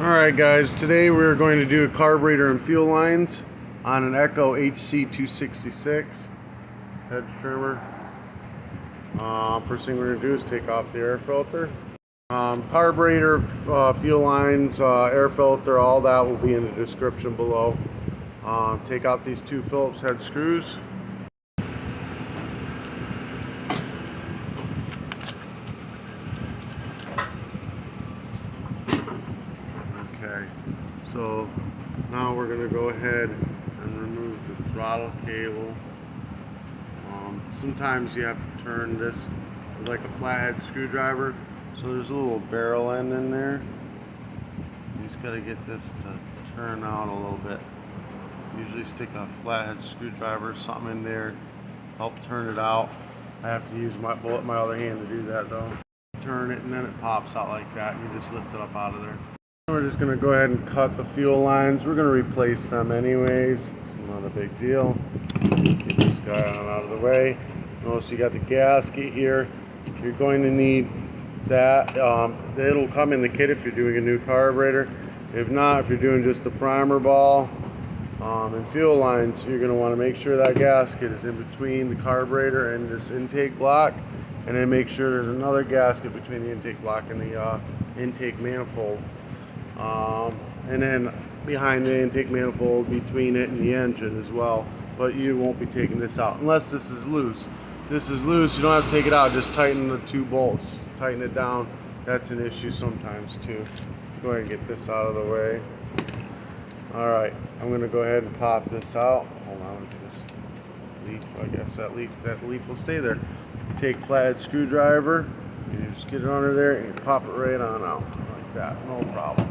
Alright guys, today we're going to do carburetor and fuel lines on an Echo hc-266 head trimmer. First thing we're going to do is take off the air filter. Carburetor, fuel lines, air filter, all that will be in the description below. Take out these two Phillips head screws. Okay, so now we're going to go ahead and remove the throttle cable. Sometimes you have to turn this with like a flathead screwdriver. So there's a little barrel end in there. You just got to get this to turn out a little bit. Usually stick a flathead screwdriver or something in there, help turn it out. I have to use my other hand to do that though. Turn it and then it pops out like that and you just lift it up out of there. We're just going to go ahead and cut the fuel lines. We're going to replace them anyways. It's not a big deal. Get this guy out of the way. Notice you got the gasket here. You're going to need that. It'll come in the kit if you're doing a new carburetor. If not, if you're doing just a primer ball and fuel lines, you're going to want to make sure that gasket is in between the carburetor and this intake block. And then make sure there's another gasket between the intake block and the intake manifold. And then behind the intake manifold, between it and the engine as well. But you won't be taking this out unless this is loose. This is loose, you don't have to take it out, just tighten the two bolts, tighten it down. That's an issue sometimes too. Go ahead and get this out of the way. Alright, I'm going to go ahead and pop this out. Hold on, this leaf, I guess that leaf will stay there. Take flathead screwdriver, you just get it under there and you pop it right on out, like that, no problem.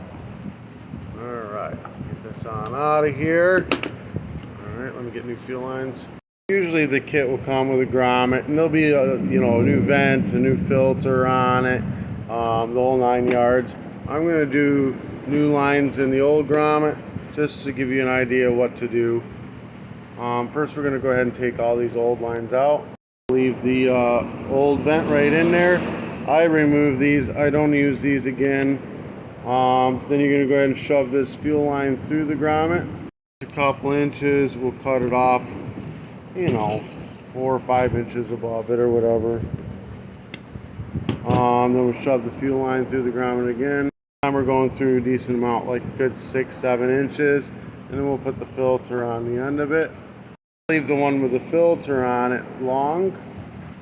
Alright, get this on out of here. Alright, let me get new fuel lines. Usually the kit will come with a grommet and there'll be a new vent, a new filter on it, the whole 9 yards. I'm going to do new lines in the old grommet just to give you an idea of what to do. First we're going to go ahead and take all these old lines out. Leave the old vent right in there. I remove these, I don't use these again. Then you're going to go ahead and shove this fuel line through the grommet. A couple inches, we'll cut it off, 4 or 5 inches above it or whatever. Then we'll shove the fuel line through the grommet again. This time we're going through a decent amount, like a good 6-7 inches. And then we'll put the filter on the end of it. Leave the one with the filter on it long.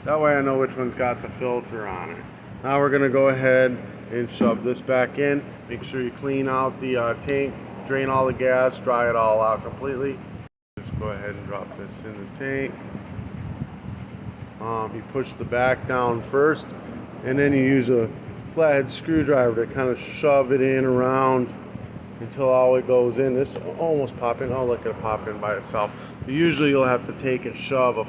That way I know which one's got the filter on it. Now we're going to go ahead and shove this back in. Make sure you clean out the tank, drain all the gas, dry it all out completely. Just go ahead and drop this in the tank. You push the back down first, and then you use a flathead screwdriver to kind of shove it in around until all it goes in. This almost pop in. Oh, look, it'll pop in by itself. But usually you'll have to take and shove a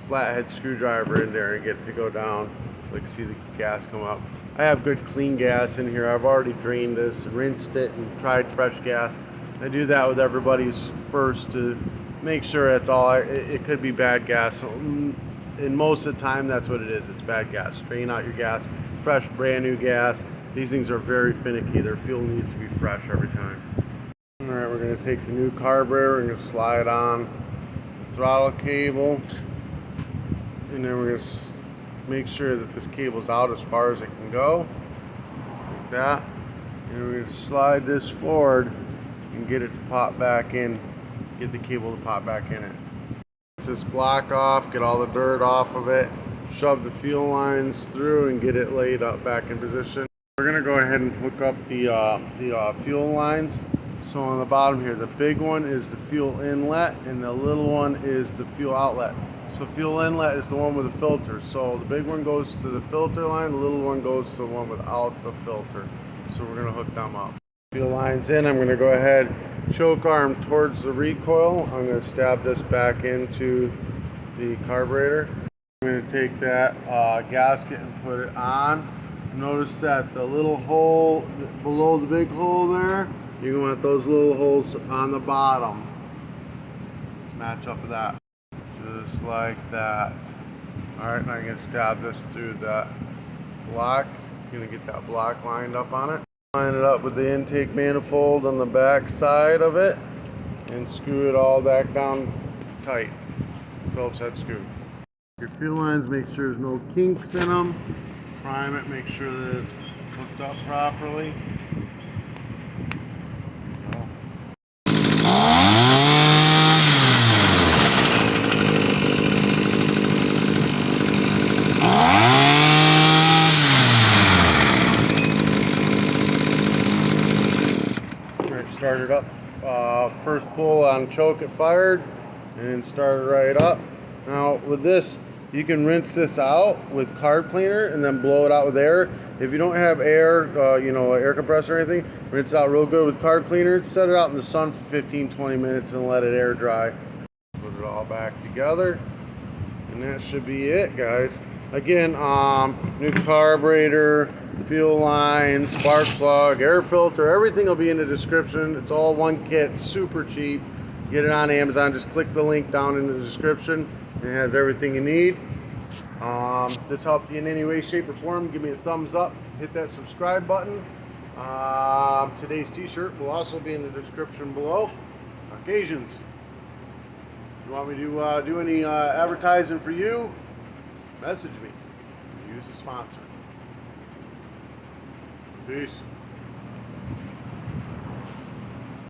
flathead screwdriver in there and get it to go down. Look, see the gas come up. I have good clean gas in here. I've already drained this, rinsed it, and tried fresh gas. I do that with everybody's first to make sure it's all. It could be bad gas, and most of the time that's what it is. It's bad gas. Drain out your gas, fresh, brand new gas. These things are very finicky. Their fuel needs to be fresh every time. All right, we're going to take the new carburetor. We're going to slide on the throttle cable, and then we're going to make sure that this cable's out as far as it can go, like that. And we're going to slide this forward and get it to pop back in, get the cable to pop back in it. Get this block off, get all the dirt off of it, shove the fuel lines through and get it laid up back in position. We're going to go ahead and hook up the fuel lines. So on the bottom here, the big one is the fuel inlet and the little one is the fuel outlet. So fuel inlet is the one with the filter. So the big one goes to the filter line, the little one goes to the one without the filter. So we're going to hook them up. Fuel lines in, I'm going to go ahead, choke arm towards the recoil. I'm going to stab this back into the carburetor. I'm going to take that gasket and put it on. Notice that the little hole below the big hole there, you're going to want those little holes on the bottom. Match up with that. Just like that. Alright, now I'm going to stab this through that block. I'm going to get that block lined up on it. Line it up with the intake manifold on the back side of it and screw it all back down tight. Phillips head screw. Your fuel lines, make sure there's no kinks in them. Prime it, make sure that it's hooked up properly. Started up, first pull on choke it fired and started right up. Now with this, you can rinse this out with carb cleaner and then blow it out with air. If you don't have air, air compressor or anything, rinse it out real good with carb cleaner, set it out in the sun for 15-20 minutes and let it air dry. Put it all back together and that should be it, guys. Again, new carburetor, fuel line, spark plug, air filter, everything will be in the description. It's all one kit, super cheap. Get it on Amazon, just click the link down in the description. It has everything you need. If this helped you in any way, shape, or form, give me a thumbs up, hit that subscribe button. Today's t-shirt will also be in the description below. Occasions. You want me to do any advertising for you? Message me. Use a sponsor. Peace.